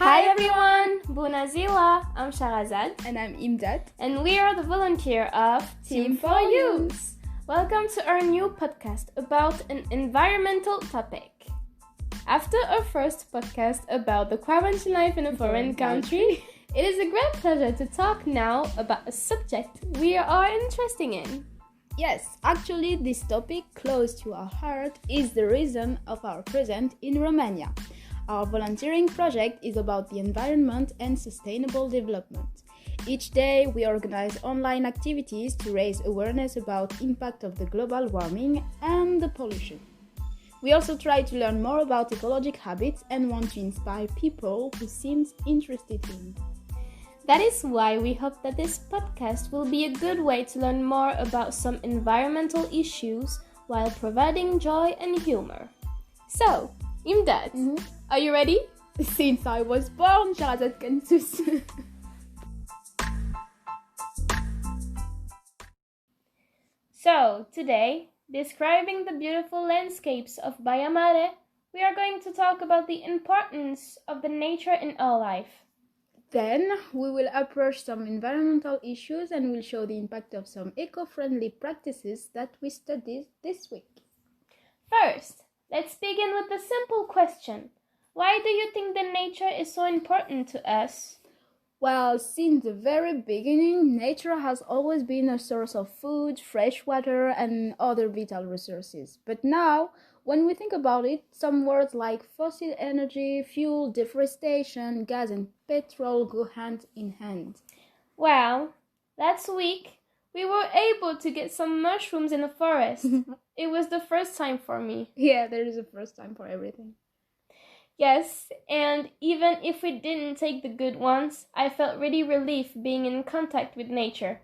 Hi everyone! Bună ziua! I'm Charazad and I'm Himdat, and we are the volunteer of Team for Youth. Welcome to our new podcast about an environmental topic. After our first podcast about the quarantine life in a foreign country, it is a great pleasure to talk now about a subject we are interested in. Yes, actually this topic close to our heart is the reason of our presence in Romania. Our volunteering project is about the environment and sustainable development. Each day we organize online activities to raise awareness about the impact of the global warming and the pollution. We also try to learn more about ecologic habits and want to inspire people who seem interested in. That is why we hope that this podcast will be a good way to learn more about some environmental issues while providing joy and humor. So, Himdat, are you ready? Since I was born, Charazad can sus. So, today, describing the beautiful landscapes of Baia Mare, we are going to talk about the importance of the nature in our life. Then, we will approach some environmental issues and will show the impact of some eco-friendly practices that we studied this week. First, let's begin with the simple question. Why do you think that nature is so important to us? Well, since the very beginning, nature has always been a source of food, fresh water, and other vital resources. But now, when we think about it, some words like fossil energy, fuel, deforestation, gas, and petrol go hand in hand. Well, last week, we were able to get some mushrooms in the forest. It was the first time for me. Yeah, there is a first time for everything. Yes, and even if we didn't take the good ones, I felt really relieved being in contact with nature.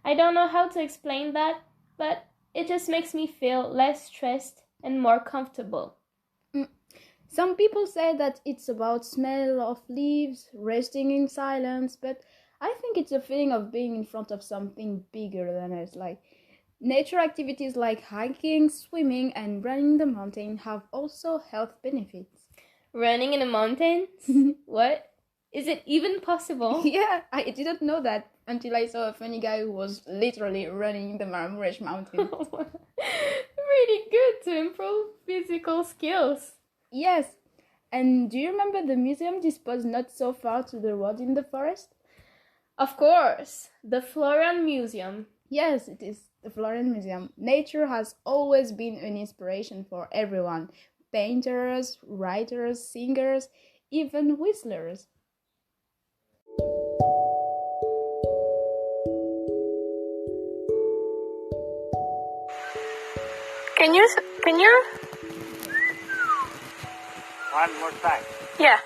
I don't know how to explain that, but it just makes me feel less stressed and more comfortable. Some people say that it's about smell of leaves, resting in silence, but I think it's a feeling of being in front of something bigger than us. Like nature activities like hiking, swimming, and running the mountain have also health benefits. Running in the mountains? What? Is it even possible? Yeah, I didn't know that until I saw a funny guy who was literally running the Marrakesh mountain. Really good to improve physical skills. Yes, and do you remember the museum disposed not so far to the road in the forest? Of course, the Florian Museum. Yes, it is the Florian Museum. Nature has always been an inspiration for everyone. Painters, writers, singers, even whistlers. Can you? One more time. Yeah.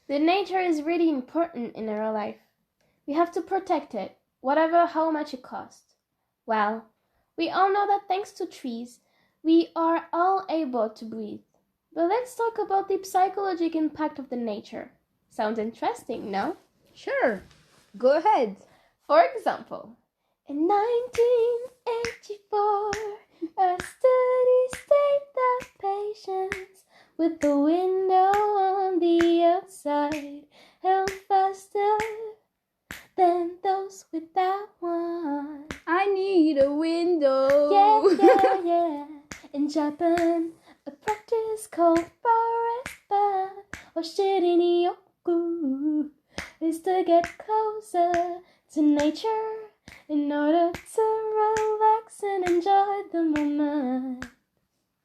The nature is really important in our life. We have to protect it, whatever how much it costs. Well, we all know that thanks to trees, we are all able to breathe. But let's talk about the psychological impact of the nature. Sounds interesting, no? Sure, go ahead. For example, in 1984, a study stated that patients with the window on the outside held faster than those without one. I need a window. Yeah. In Japan, a practice called forest bath or shirin-yoku is to get closer to nature in order to relax and enjoy the moment.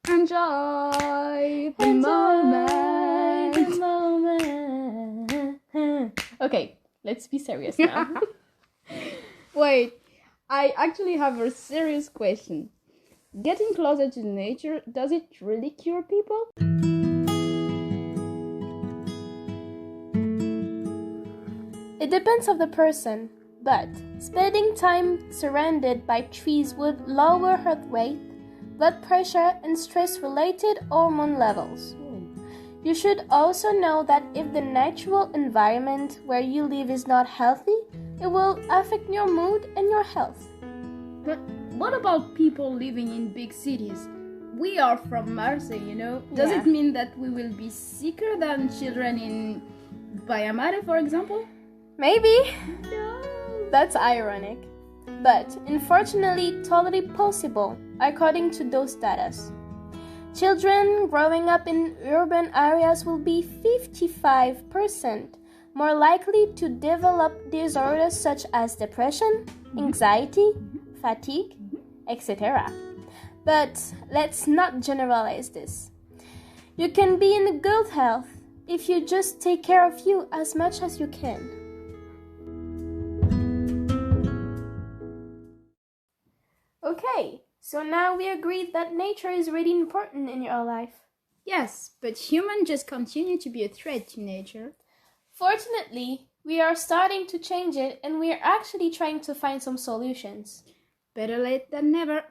Enjoy the moment. Okay, let's be serious now. Wait, I actually have a serious question. Getting closer to nature, does it really cure people? It depends on the person, but spending time surrounded by trees would lower heart rate, blood pressure, and stress-related hormone levels. You should also know that if the natural environment where you live is not healthy, it will affect your mood and your health. But what about people living in big cities? We are from Marseille, you know. Does it mean that we will be sicker than children in Bayamare, for example? Maybe. No. That's ironic. But unfortunately, totally possible, according to those data. Children growing up in urban areas will be 55% more likely to develop disorders such as depression, anxiety, fatigue, etc. But let's not generalize this. You can be in good health if you just take care of you as much as you can. Okay, so now we agreed that nature is really important in your life. Yes, but humans just continue to be a threat to nature. Fortunately, we are starting to change it and we are actually trying to find some solutions. Better late than never.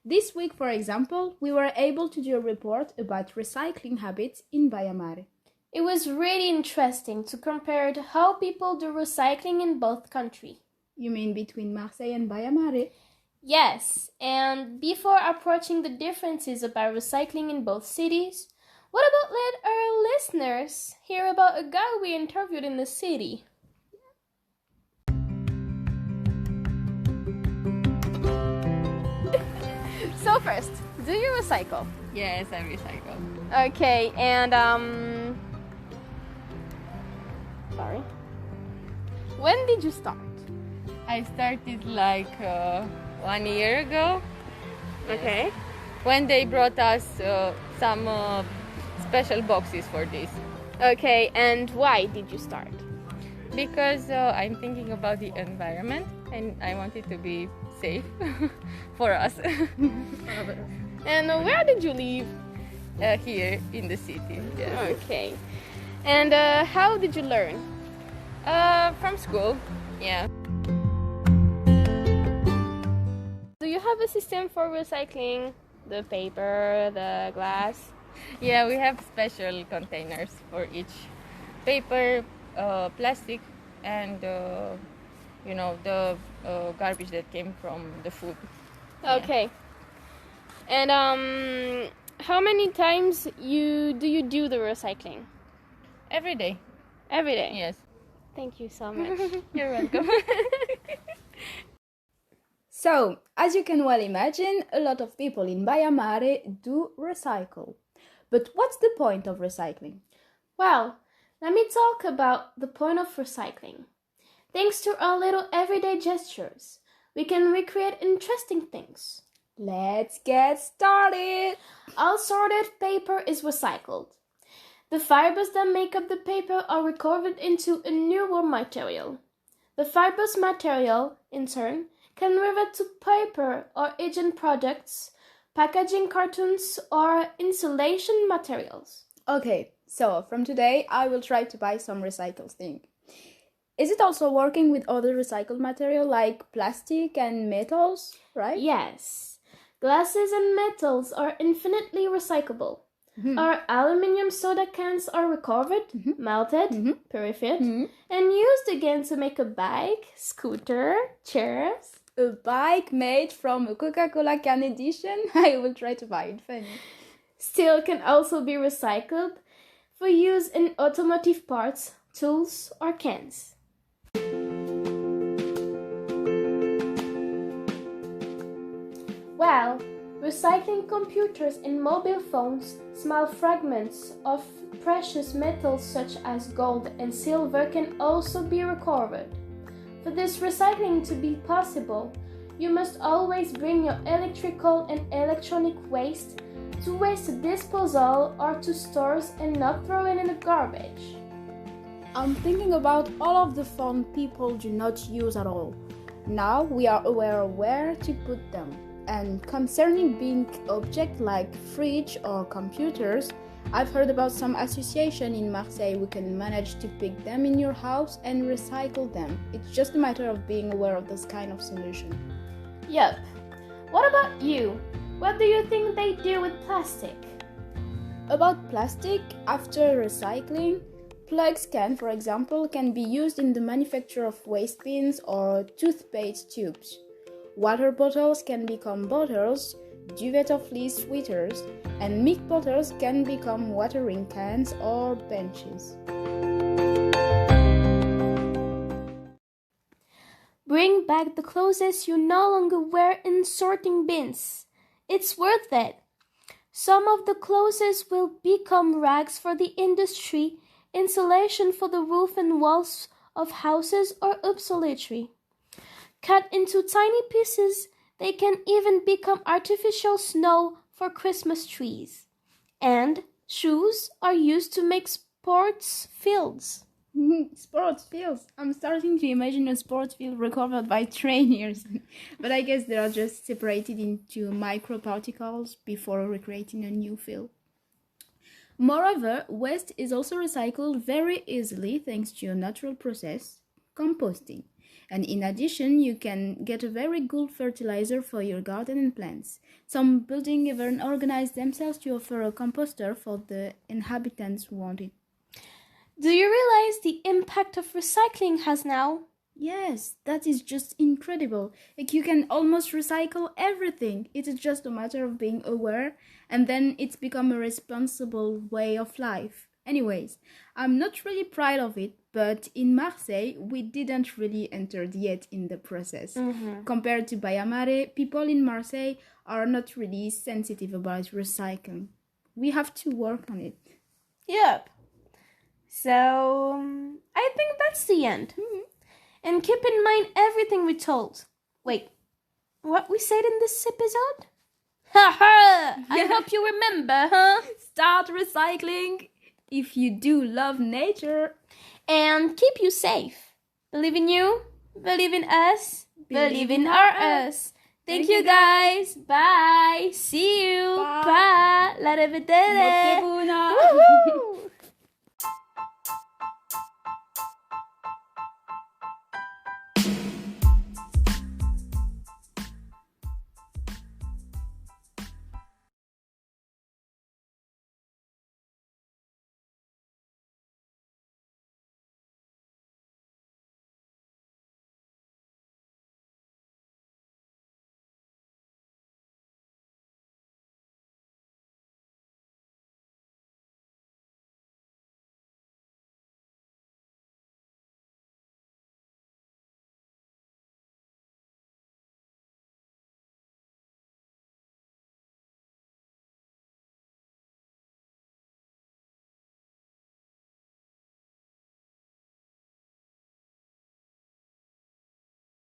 This week, for example, we were able to do a report about recycling habits in Bayamare. It was really interesting to compare how people do recycling in both countries. You mean between Marseille and Bayamare? Yes, and before approaching the differences about recycling in both cities, what about let our listeners hear about a guy we interviewed in the city? So first, do you recycle? Yes, I recycle. Okay, and sorry. When did you start? I started like 1 year ago. Okay. When they brought us some special boxes for this. Okay, and why did you start? Because I'm thinking about the environment and I want it to be safe for us. And where did you live? Here in the city. Yes. Okay. And how did you learn? From school. Yeah. Do you have a system for recycling the paper, the glass? Yeah, we have special containers for each paper, plastic, and the garbage that came from the food. Okay. And how many times do you do the recycling? Every day. Every day? Yes. Thank you so much. You're welcome. So, as you can well imagine, a lot of people in Bayamare do recycle. But what's the point of recycling? Well, let me talk about the point of recycling. Thanks to our little everyday gestures, we can recreate interesting things. Let's get started! All sorted paper is recycled. The fibers that make up the paper are recovered into a newer material. The fibrous material, in turn, can revert to paper or agent products, packaging cartons, or insulation materials. Okay, so from today I will try to buy some recycled thing. Is it also working with other recycled material like plastic and metals, right? Yes, glasses and metals are infinitely recyclable. Our aluminium soda cans are recovered, melted, purified, and used again to make a bike, scooter, chairs. A bike made from a Coca-Cola can edition? I will try to buy it, funny. Steel can also be recycled for use in automotive parts, tools, or cans. Well, recycling computers and mobile phones, small fragments of precious metals such as gold and silver can also be recovered. For this recycling to be possible, you must always bring your electrical and electronic waste to waste disposal or to stores and not throw it in the garbage. I'm thinking about all of the phone people do not use at all. Now we are aware of where to put them. And concerning big objects like fridge or computers, I've heard about some association in Marseille who can manage to pick them in your house and recycle them. It's just a matter of being aware of this kind of solution. Yup. What about you? What do you think they do with plastic? About plastic, after recycling, plugs for example, can be used in the manufacture of waste bins or toothpaste tubes. Water bottles can become bottles, duvet of fleece sweaters, and milk bottles can become watering cans or benches. Bring back the clothes you no longer wear in sorting bins. It's worth it. Some of the clothes will become rags for the industry, insulation for the roof and walls of houses, or obsolete. Cut into tiny pieces, they can even become artificial snow for Christmas trees. And shoes are used to make sports fields. Sports fields. I'm starting to imagine a sports field recovered by trainers. But I guess they are just separated into microparticles before recreating a new field. Moreover, waste is also recycled very easily thanks to a natural process, composting. And in addition, you can get a very good fertilizer for your garden and plants. Some buildings even organize themselves to offer a composter for the inhabitants who want it. Do you realize the impact of recycling has now? Yes, that is just incredible. Like you can almost recycle everything. It is just a matter of being aware, and then it's become a responsible way of life. Anyways, I'm not really proud of it, but in Marseille, we didn't really enter yet in the process. Compared to Bayamare, people in Marseille are not really sensitive about recycling. We have to work on it. Yep. So, I think that's the end. And keep in mind everything we told. Wait, what we said in this episode? Ha ha! I hope you remember, huh? Start recycling if you do love nature. And keep you safe. Believe in you, believe in us, believe in our us. Thank you guys. Bye. See you. Bye. La vedere. Notebuna.